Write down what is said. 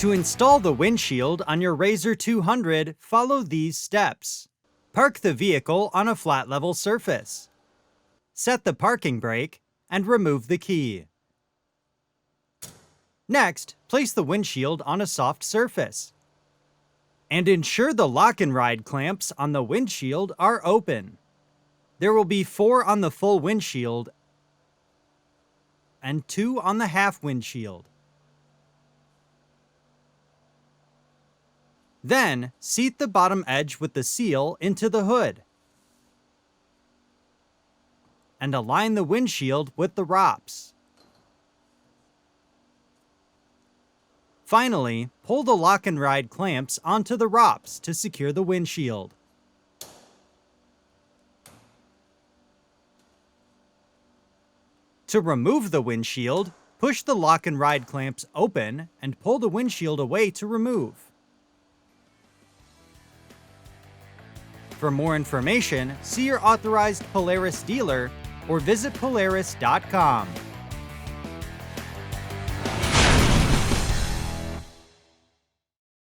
To install the windshield on your RZR 200, follow these steps. Park the vehicle on a flat level surface. Set the parking brake and remove the key. Next, place the windshield on a soft surface. And ensure the lock and ride clamps on the windshield are open. There will be 4 on the full windshield and 2 on the half windshield. Then, seat the bottom edge with the seal into the hood. And align the windshield with the ROPS. Finally, pull the lock and ride clamps onto the ROPS to secure the windshield. To remove the windshield, push the lock and ride clamps open and pull the windshield away to remove. For more information, see your authorized Polaris dealer or visit Polaris.com.